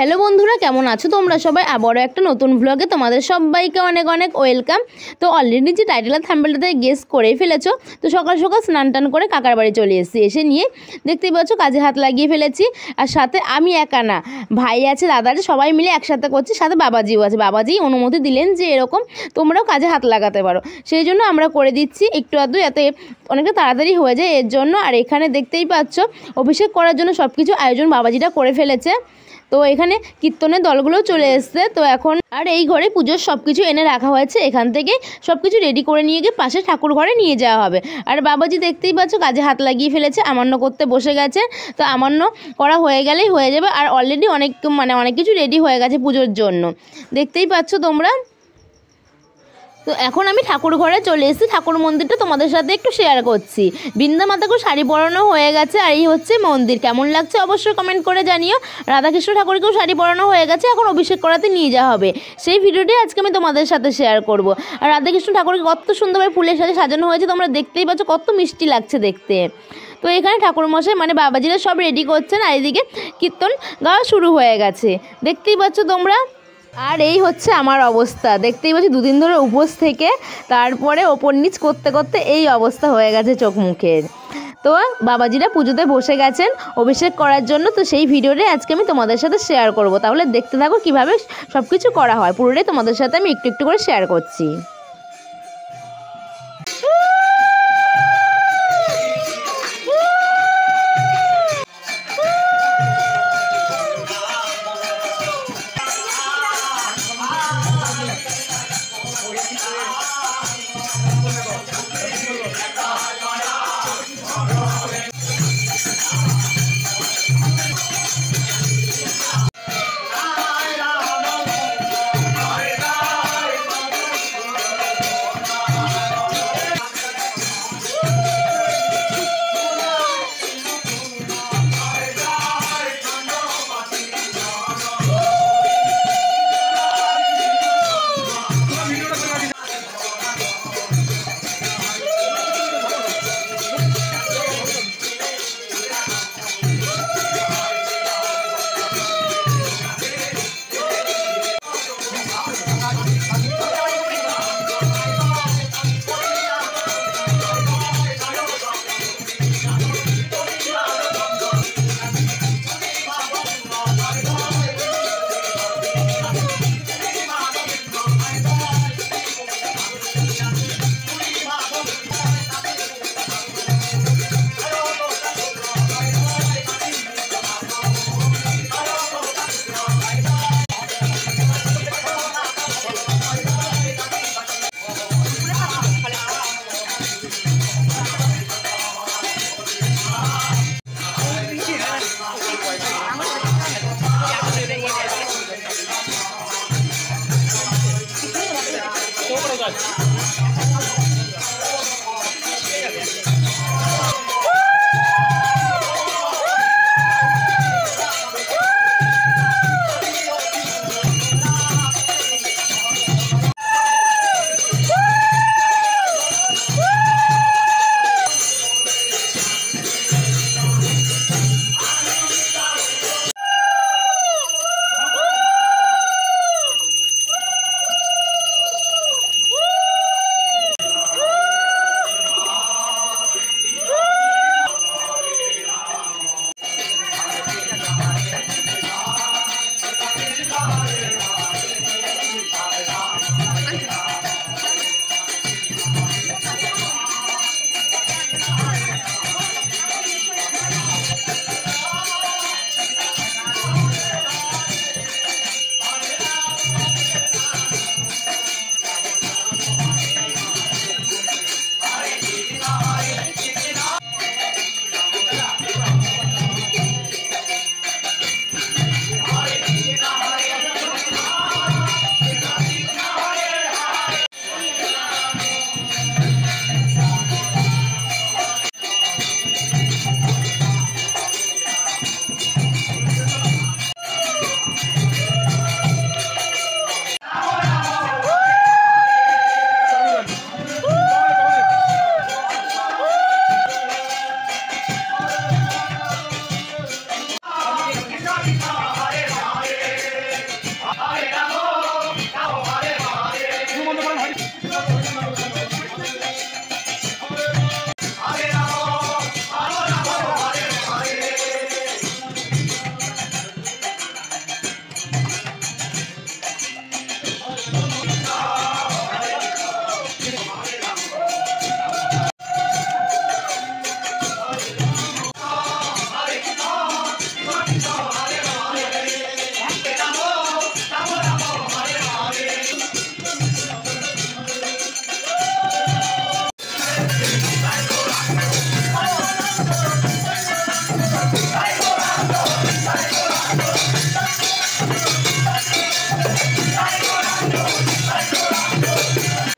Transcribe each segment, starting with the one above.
Hello বন্ধুরা, কেমন আছো তোমরা সবাই? আবারও একটা নতুন ব্লগে তোমাদের সবাইকে অনেক অনেক ওয়েলকাম। তো অলরেডি যে টাইটেল আর থাম্বনেলটাতে গেস করেই ফেলেছো। তো সকাল সকাল স্নান টান করে কাকার বাড়ি চলে এসেছি। এসে নিয়ে দেখতেই পাচ্ছ কাজে হাত লাগিয়ে ফেলেছি। আর সাথে আমি একা না, ভাই আছে, দাদা আছে, সবাই মিলে একসাথে করছি। সাথে বাবাজিও আছে। বাবাজি অনুমতি দিলেন যে এরকম তোমরাও কাজে হাত লাগাতে পারো, সেই জন্য আমরা করে দিচ্ছি একটু আধটু, যাতে অনেকটা তাড়াতাড়ি হয়ে যায় এর জন্য। আর এখানে দেখতেই পাচ্ছ অভিষেক করার জন্য সব কিছু আয়োজন বাবাজিটা করে ফেলেছে। তো এখানে কীর্তনের দলগুলো চলে এসছে। তো এখন আর এই ঘরে পুজোর সব কিছু এনে রাখা হয়েছে। এখান থেকে সব কিছু রেডি করে নিয়ে গিয়ে পাশে ঠাকুর ঘরে নিয়ে যাওয়া হবে। আর বাবাজি দেখতেই পাচ্ছ কাজে হাত লাগিয়ে ফেলেছে, আমান্য করতে বসে গেছে। তো আমান্য করা হয়ে গেলেই হয়ে যাবে। আর অলরেডি অনেক কিছু রেডি হয়ে গেছে পুজোর জন্য, দেখতেই পাচ্ছ তোমরা। তো এখন আমি ঠাকুর ঘরে চলে এসেছি। ঠাকুর মন্দিরটা তোমাদের সাথে একটু শেয়ার করছি। বৃন্দা মাতাকেও শাড়ি পরানো হয়ে গেছে। আর এই হচ্ছে মন্দির, কেমন লাগছে অবশ্যই কমেন্ট করে জানিও। রাধাকৃষ্ণ ঠাকুরকেও শাড়ি পরানো হয়ে গেছে, এখন অভিষেক করাতে নিয়ে যাওয়া হবে। সেই ভিডিওটি আজকে আমি তোমাদের সাথে শেয়ার করব। আর রাধাকৃষ্ণ ঠাকুরকে কত সুন্দরভাবে ফুলের সাথে সাজানো হয়েছে, তোমরা দেখতেই পাচ্ছ কত মিষ্টি লাগছে দেখতে। তো এখানে ঠাকুরমশাই বাবাজিরা সব রেডি করছেন। আর এদিকে কীর্তন গাওয়া শুরু হয়ে গেছে, দেখতেই পাচ্ছ তোমরা। আর এই হচ্ছে আমার অবস্থা, দেখতেই পাচ্ছি দুদিন ধরে উপোস থেকে তারপরে ওপর নিচ করতে করতে এই অবস্থা হয়ে গেছে চোখ মুখের। তো বাবাজিরা পুজোতে বসে গেছেন অভিষেক করার জন্য। তো সেই ভিডিওটাই আজকে আমি তোমাদের সাথে শেয়ার করব। তাহলে দেখতে থাকো কীভাবে সব কিছু করা হয়। পুরোটাই তোমাদের সাথে আমি একটু একটু করে শেয়ার করছি।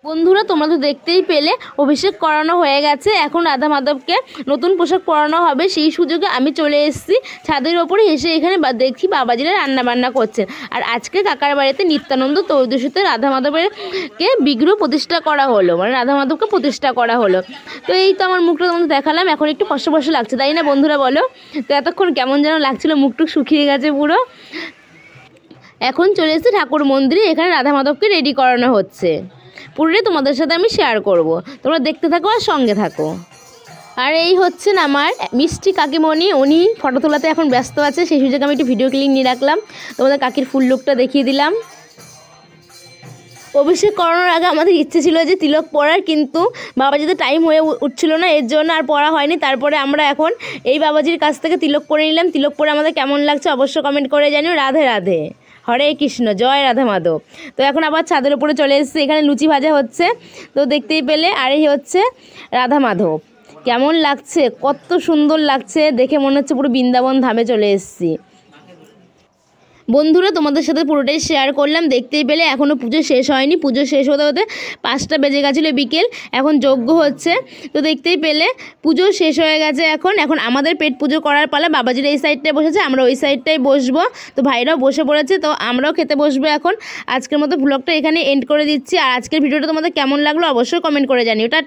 বন্ধুরা তোমরা তো দেখতেই পেলে অভিষেক করানো হয়ে গেছে। এখন রাধা মাধবকে নতুন পোশাক পরানো হবে। সেই সুযোগে আমি চলে এসেছি ছাদের ওপরে। এসে এখানে দেখি বাবাজিরা রান্না বান্না করছেন। আর আজকে কাকার বাড়িতে নিত্যানন্দ ত্রয়োদশীতে রাধা মাধবেরকে বিগ্রহ প্রতিষ্ঠা করা হলো, মানে রাধা মাধবকে প্রতিষ্ঠা করা হলো। তো এই তো আমার মুখটা তোমাদের দেখালাম। এখন একটু কষ্ট কষ্ট লাগছে, তাই না বন্ধুরা বলো? তো এতক্ষণ কেমন যেন লাগছিল, মুখটুক শুকিয়ে গেছে পুরো। এখন চলে এসেছি ঠাকুর মন্দিরে। এখানে রাধা মাধবকে রেডি করানো হচ্ছে। পুরোটাই তোমাদের সাথে আমি শেয়ার করব, তোমরা দেখতে থাকো আর সঙ্গে থাকো। আর এই হচ্ছেন আমার মিষ্টি কাকিমণি, উনি ফটো তোলাতে এখন ব্যস্ত আছে। সেই সুযোগে আমি একটু ভিডিও ক্লিপ নিয়ে রাখলাম, তোমাদের কাকির ফুল লুকটা দেখিয়ে দিলাম। অভিষেক করানোর আগে আমাদের ইচ্ছে ছিল যে তিলক পরার, কিন্তু বাবাজিদের টাইম হয়ে উঠছিল না, এর জন্য আর পড়া হয়নি। তারপরে আমরা এখন এই বাবাজির কাছ থেকে তিলক পরে নিলাম। তিলক পরে আমাদের কেমন লাগছে অবশ্যই কমেন্ট করে জানিও। রাধে রাধে, হরে কৃষ্ণ, জয় রাধা মাধব। তো এখন আবার ছাদের উপরে চলে এসেছে, এখানে লুচি ভাজা হচ্ছে, তো দেখতেই পেলে। আর এই হচ্ছে রাধা মাধব, কেমন লাগছে, কত সুন্দর লাগছে দেখে, মনে হচ্ছে পুরো বৃন্দাবন ধামে চলে এসেছি। বন্ধুরা তোমাদের সাথে পুরোটাই শেয়ার করলাম, দেখতেই পেলে। এখনও পুজো শেষ হয়নি, পুজো শেষ হতে হতে 5টা বেজে গেছিলো বিকেল। এখন যজ্ঞ হচ্ছে, তো দেখতেই পেলে পুজো শেষ হয়ে গেছে। এখন আমাদের পেট পুজো করার পালা। বাবাজির এই সাইডটায় বসেছে, আমরা ওই সাইডটায় বসবো। তো ভাইরাও বসে পড়েছে, তো আমরাও খেতে বসবো এখন। আজকের মতো ব্লগটা এখানে এন্ড করে দিচ্ছি। আর আজকের ভিডিওটা তোমাদের কেমন লাগলো অবশ্যই কমেন্ট করে জানিও। টাটা।